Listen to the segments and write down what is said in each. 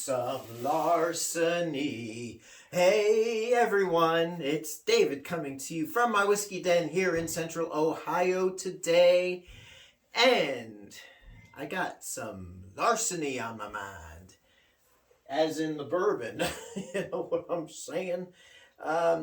some larceny. Hey everyone, it's David coming to you from my whiskey den here in central Ohio today. And I got some larceny on my mind, as in the bourbon. You know what I'm saying?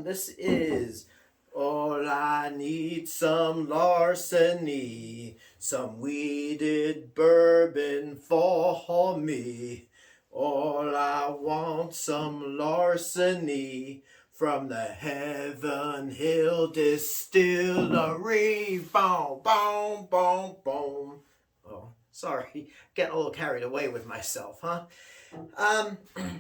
This is all I need, some larceny, some weeded bourbon for me. All I want, some larceny from the Heaven Hill Distillery. Boom, boom, boom, boom. Oh, sorry, getting a little carried away with myself, huh?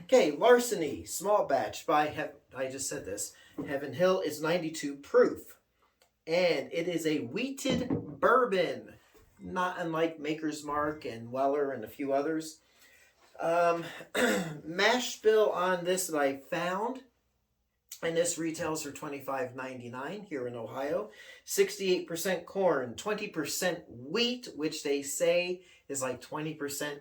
Okay, larceny, small batch by I just said this. Heaven Hill is 92 proof, and it is a wheated bourbon, not unlike Maker's Mark and Weller and a few others. Mash bill on this that I found, and this retails for $25.99 here in Ohio. 68% corn, 20% wheat, which they say is like 20%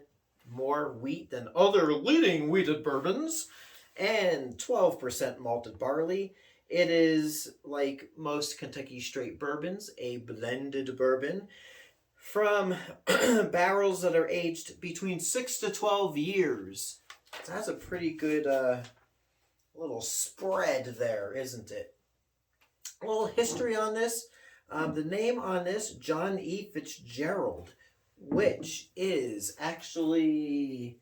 more wheat than other leading wheated bourbons, and 12% malted barley. It is, like most Kentucky straight bourbons, a blended bourbon from barrels that are aged between 6 to 12 years. So that's a pretty good little spread there, isn't it? A little history on this. The name on this, John E. Fitzgerald, which is actually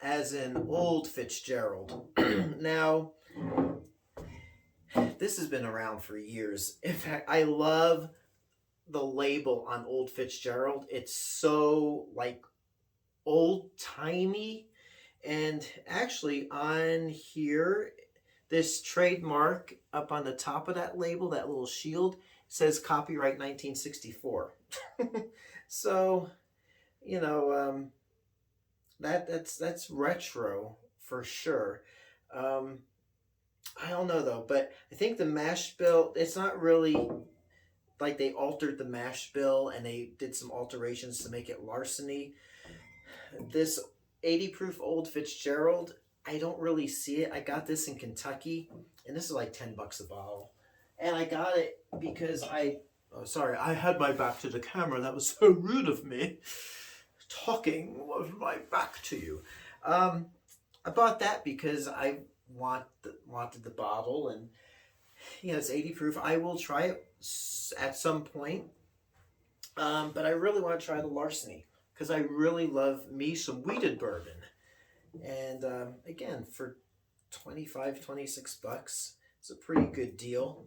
as in Old Fitzgerald. Now, this has been around for years. In fact, I love the label on Old Fitzgerald. It's so like old-timey. And actually on here, this trademark up on the top of that label, that little shield, says copyright 1964. So, you know, that's retro for sure. I don't know though, but I think the mash bill, it's not really like they altered the mash bill and they did some alterations to make it larceny. This 80 proof Old Fitzgerald, I don't really see it. I got this in Kentucky, and this is like $10 a bottle. And I got it because I had my back to the camera. That was so rude of me, talking with my back to you. I bought that because I wanted the bottle, and you know, it's 80 proof. I will try it at some point, but I really want to try the larceny because I really love me some wheated bourbon. And again, for $26, it's a pretty good deal,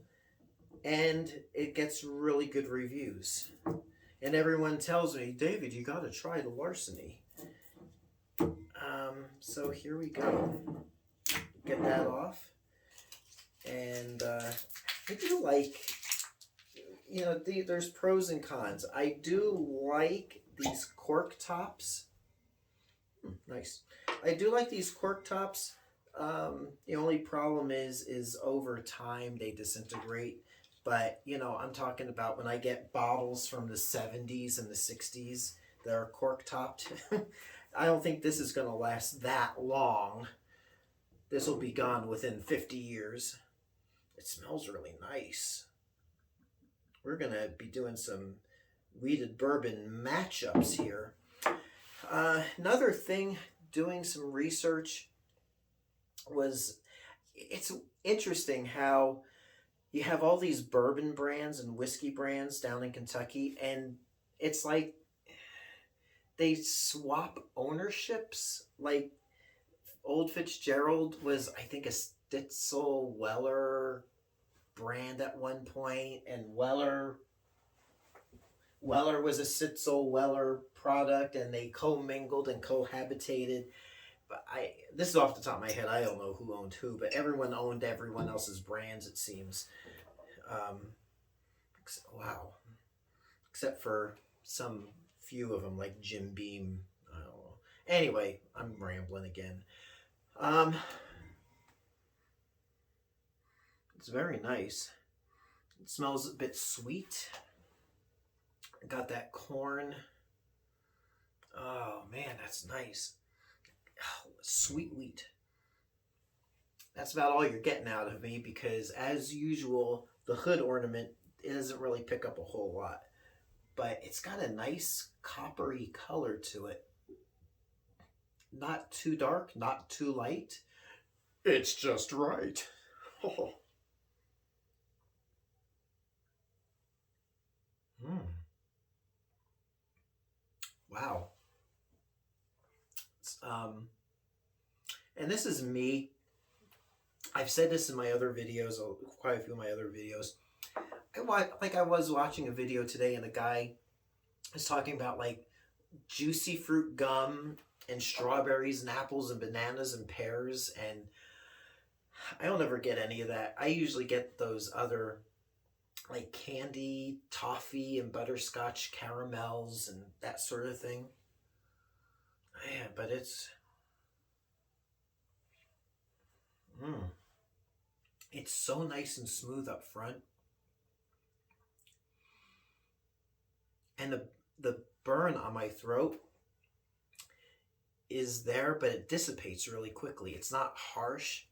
and it gets really good reviews. And everyone tells me, David, you got to try the larceny. So here we go. Get that off. And I do like, you know, there's pros and cons. I do like these cork tops. Nice. I do like these cork tops. The only problem is over time they disintegrate. But, you know, I'm talking about when I get bottles from the 70s and the 60s that are cork topped. I don't think this is going to last that long. This will be gone within 50 years. It smells really nice. We're going to be doing some wheated bourbon matchups here. Another thing, doing some research, was it's interesting how you have all these bourbon brands and whiskey brands down in Kentucky, and it's like they swap ownerships. Like Old Fitzgerald was, I think, a Stitzel Weller brand at one point, and Weller was a Stitzel Weller product, and they commingled and cohabitated. But this is off the top of my head. I don't know who owned who, but everyone owned everyone else's brands, it seems. Wow. Except for some few of them, like Jim Beam. I don't know. Anyway, I'm rambling again. It's very nice. It smells a bit sweet. Got that corn. Oh man, that's nice. sweet wheat. That's about all you're getting out of me because, as usual, the hood ornament doesn't really pick up a whole lot. But it's got a nice coppery color to it. Not too dark, not too light. It's just right. Oh. Mm. Wow. And this is me. I've said this in my other videos, quite a few of my other videos. I was watching a video today, and the guy is talking about like juicy fruit gum and strawberries and apples and bananas and pears, and I don't ever get any of that. I usually get those other like candy, toffee, and butterscotch caramels and that sort of thing. Yeah, but it's so nice and smooth up front, and the burn on my throat is there, but it dissipates really quickly. It's not harsh.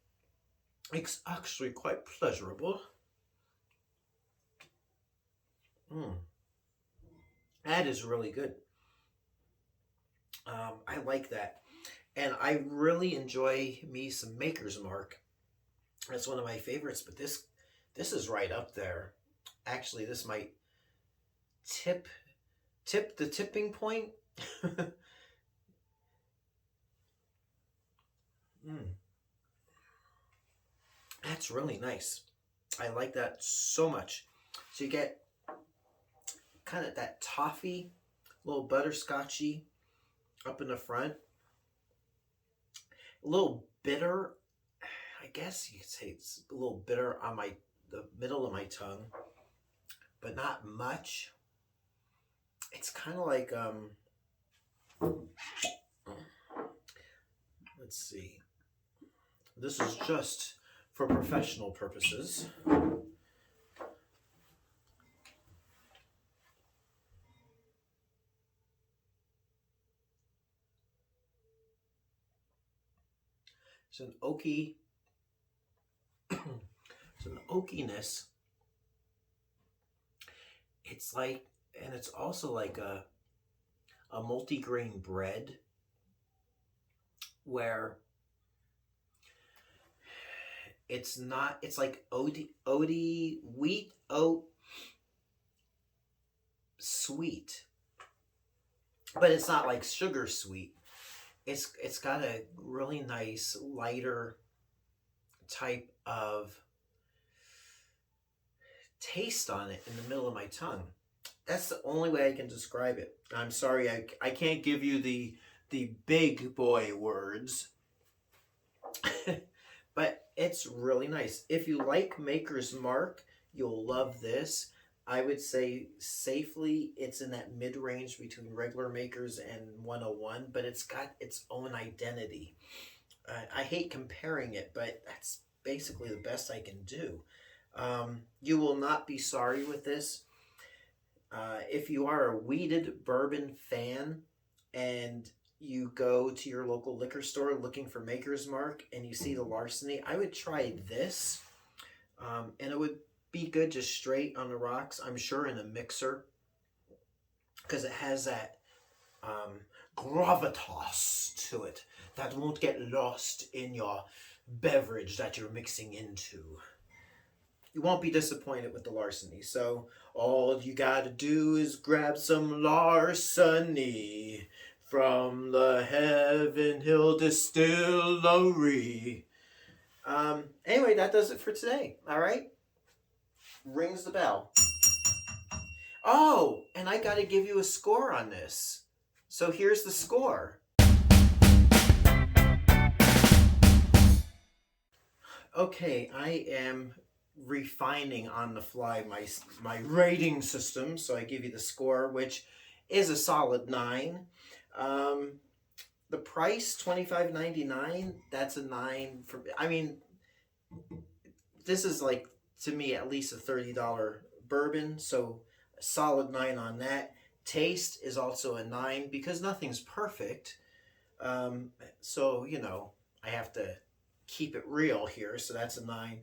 It's actually quite pleasurable. That is really good. I like that. And I really enjoy me some Maker's Mark. That's one of my favorites, but this is right up there. Actually, this might tip the tipping point. That's really nice. I like that so much. So you get kind of that toffee, little butterscotchy up in the front. A little bitter. I guess you could say it's a little bitter on the middle of my tongue, but not much. It's kind of like let's see. This is just for professional purposes. It's an oaky. It's an oakiness. It's like, and it's also like a multi-grain bread where it's not, it's like oaty wheat oat sweet, but it's not like sugar sweet. It's got a really nice lighter type of taste on it in the middle of my tongue. That's the only way I can describe it. I'm sorry, I can't give you the big boy words. But it's really nice. If you like Maker's Mark, you'll love this. I would say safely it's in that mid-range between regular Makers and 101, but it's got its own identity. I hate comparing it, but that's basically the best I can do. You will not be sorry with this. If you are a wheated bourbon fan and you go to your local liquor store looking for Maker's Mark and you see the Larceny, I would try this. And it would be good just straight on the rocks, I'm sure in a mixer, because it has that gravitas to it that won't get lost in your beverage that you're mixing into. You won't be disappointed with the Larceny. So all you gotta do is grab some Larceny from the Heaven Hill Distillery. Anyway, that does it for today. All right? Rings the bell. Oh, and I gotta give you a score on this. So here's the score. Okay, I am refining on the fly my rating system, so I give you the score, which is a solid 9. The price, $25.99, that's a 9 for, I mean, this is like, to me, at least a $30 bourbon, so a solid 9 on that. Taste is also a 9 because nothing's perfect. So, you know, I have to keep it real here. So that's a 9.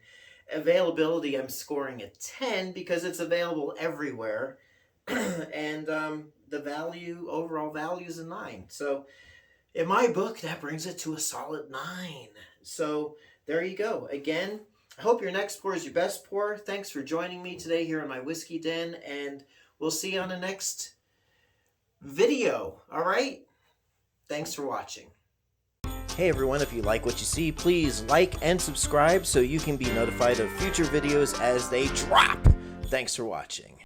Availability, I'm scoring a 10 because it's available everywhere. And the value, overall value is a 9. So in my book, that brings it to a solid 9. So there you go. Again, I hope your next pour is your best pour. Thanks for joining me today here in my whiskey den, and we'll see you on the next video. All right? Thanks for watching. Hey everyone, if you like what you see, please like and subscribe so you can be notified of future videos as they drop. Thanks for watching.